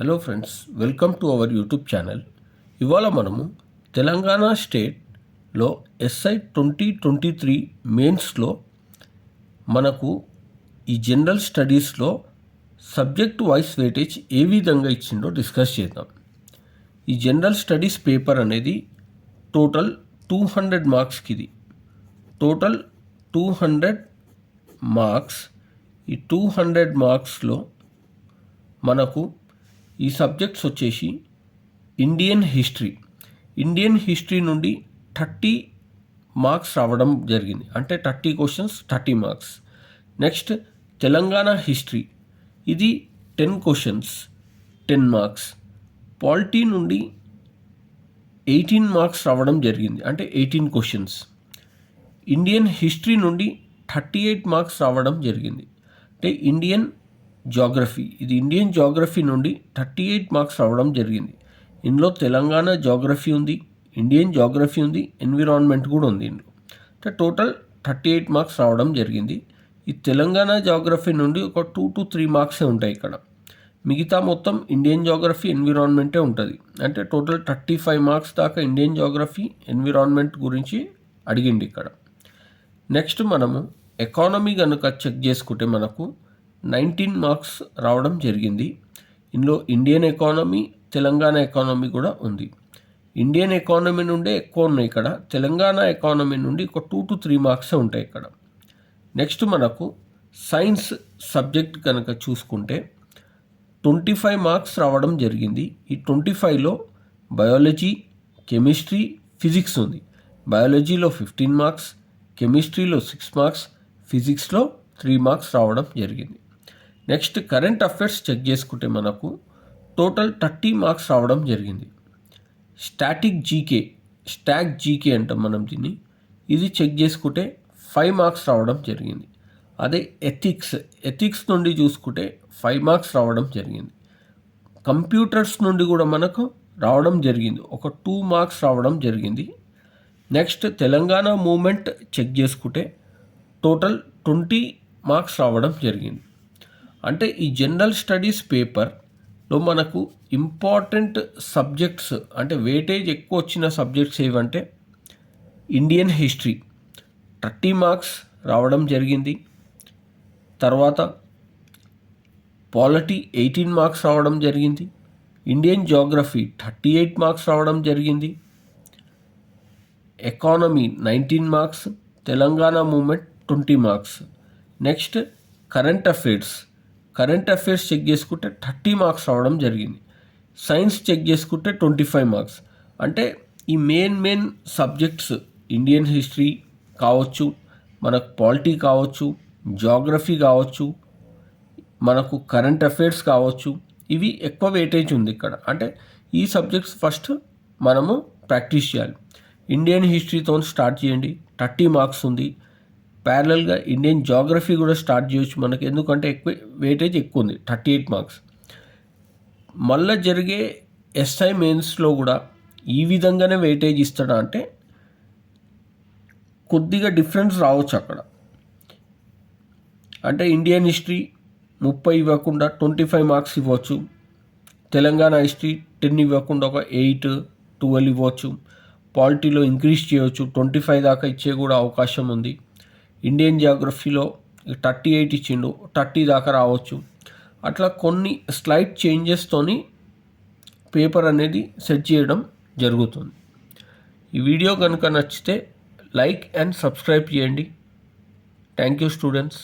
Hello friends, welcome to our YouTube channel. ఇవాళ మనము తెలంగాణ స్టేట్లో SI 2023 మెయిన్స్లో మనకు ఈ జనరల్ స్టడీస్లో సబ్జెక్ట్ వైస్ వెయిటేజ్ ఏ విధంగా ఇచ్చిందో డిస్కస్ చేద్దాం. ఈ జనరల్ స్టడీస్ పేపర్ అనేది టోటల్ 200 మార్క్స్కి. ఇది టోటల్ 200 మార్క్స్. ఈ 200 మార్క్స్లో మనకు ఈ సబ్జెక్ట్స్ వచ్చేసి ఇండియన్ హిస్టరీ నుండి 30 మార్క్స్ రావడం జరిగింది. అంటే 30 questions 30 marks. Next Telangana history, ఇది 10 క్వశ్చన్స్ 10 మార్క్స్. పాలిటీ నుండి 18 మార్క్స్ రావడం జరిగింది, అంటే 18 క్వశ్చన్స్. ఇండియన్ హిస్టరీ నుండి 38 మార్క్స్ రావడం జరిగింది. అంటే ఇండియన్ జాగ్రఫీ నుండి 38 మార్క్స్ రావడం జరిగింది. ఇందులో తెలంగాణ జాగ్రఫీ ఉంది, ఇండియన్ జాగ్రఫీ ఉంది, ఎన్విరాన్మెంట్ కూడా ఉంది. ఇందులో అంటే టోటల్ 38 మార్క్స్ రావడం జరిగింది. ఈ తెలంగాణ జాగ్రఫీ నుండి ఒక 2 to 3 మార్క్సే ఉంటాయి ఇక్కడ. మిగతా మొత్తం ఇండియన్ జాగ్రఫీ, ఎన్విరాన్మెంటే ఉంటుంది. అంటే టోటల్ 35 మార్క్స్ దాకా ఇండియన్ జాగ్రఫీ, ఎన్విరాన్మెంట్ గురించి అడిగింది ఇక్కడ. నెక్స్ట్ మనము ఎకానమీ కనుక చెక్ చేసుకుంటే మనకు 19 మార్క్స్ రావడం జరిగింది. ఇందులో ఇండియన్ ఎకానమీ, తెలంగాణ ఎకానమీ కూడా ఉంది. ఇండియన్ ఎకానమీ నుండే ఎక్కువ ఉన్నాయి ఇక్కడ. తెలంగాణ ఎకానమీ నుండి ఒక 2 to 3 మార్క్సే ఉంటాయి ఇక్కడ. నెక్స్ట్ మనకు సైన్స్ సబ్జెక్ట్ కనుక చూసుకుంటే 25 మార్క్స్ రావడం జరిగింది. ఈ 25లో బయాలజీ, కెమిస్ట్రీ, ఫిజిక్స్ ఉంది. బయాలజీలో 15 మార్క్స్, కెమిస్ట్రీలో 6 మార్క్స్, ఫిజిక్స్లో 3 మార్క్స్ రావడం జరిగింది. నెక్స్ట్ కరెంట్ అఫైర్స్ చెక్ చేసుకుంటే మనకు టోటల్ 30 మార్క్స్ రావడం జరిగింది. స్టాక్ జీకే అంటాం మనం దీన్ని. ఇది చెక్ చేసుకుంటే 5 మార్క్స్ రావడం జరిగింది. అదే ఎథిక్స్ నుండి చూసుకుంటే 5 మార్క్స్ రావడం జరిగింది. కంప్యూటర్స్ నుండి కూడా మనకు రావడం జరిగింది, ఒక 2 మార్క్స్ రావడం జరిగింది. నెక్స్ట్ తెలంగాణ మూమెంట్ చెక్ చేసుకుంటే టోటల్ 20 మార్క్స్ రావడం జరిగింది. అంటే ఈ జనరల్ స్టడీస్ పేపర్లో మనకు ఇంపార్టెంట్ సబ్జెక్ట్స్, అంటే వెయిటేజ్ ఎక్కువ వచ్చిన సబ్జెక్ట్స్ ఏవంటే ఇండియన్ హిస్టరీ 30 మార్క్స్ రావడం జరిగింది. తర్వాత పాలిటీ 18 మార్క్స్ రావడం జరిగింది. ఇండియన్ జాగ్రఫీ 38 మార్క్స్ రావడం జరిగింది. Economy 19 marks, Telangana movement 20 marks. Next current affairs check చేసుకుంటే 30 మార్క్స్ రావడం జరిగింది. సైన్స్ చెక్ చేసుకుంటే 25 మార్క్స్. అంటే ఈ మెయిన్ సబ్జెక్ట్స్ ఇండియన్ హిస్టరీ కావచ్చు, మనకు పాలిటీ కావచ్చు, జాగ్రఫీ కావచ్చు, మనకు కరెంట్ అఫైర్స్ కావచ్చు, ఇవి ఎక్కువ వెయిటేజ్ ఉంది ఇక్కడ. అంటే ఈ సబ్జెక్ట్స్ ఫస్ట్ మనము ప్రాక్టీస్ చేయాలి. ఇండియన్ హిస్టరీతో స్టార్ట్ చేయండి, 30 మార్క్స్ ఉంది. ప్యారలల్గా ఇండియన్ జాగ్రఫీ కూడా స్టార్ట్ చేయొచ్చు మనకి, ఎందుకంటే వెయిటేజ్ ఎక్కువ ఉంది, 38 మార్క్స్. మళ్ళీ జరిగే SI మెయిన్స్లో కూడా ఈ విధంగానే వెయిటేజ్ ఇస్తాడా అంటే కొద్దిగా డిఫరెన్స్ రావచ్చు అక్కడ. అంటే ఇండియన్ హిస్టరీ 30 ఇవ్వకుండా 25 మార్క్స్ ఇవ్వచ్చు. తెలంగాణ హిస్టరీ 10 ఇవ్వకుండా ఒక 8, 12 ఇవ్వచ్చు. పాలిటీలో ఇంక్రీజ్ చేయవచ్చు, 25 దాకా ఇచ్చే కూడా అవకాశం ఉంది. ఇండియన్ జాగ్రఫీలో 38 ఇచ్చిండు, 30 దాకా రావచ్చు. అట్లా కొన్ని స్లైట్ చేంజెస్తోని పేపర్ అనేది సెట్ చేయడం జరుగుతుంది. ఈ వీడియో కనుక నచ్చితే లైక్ అండ్ సబ్స్క్రైబ్ చేయండి. Thank you students.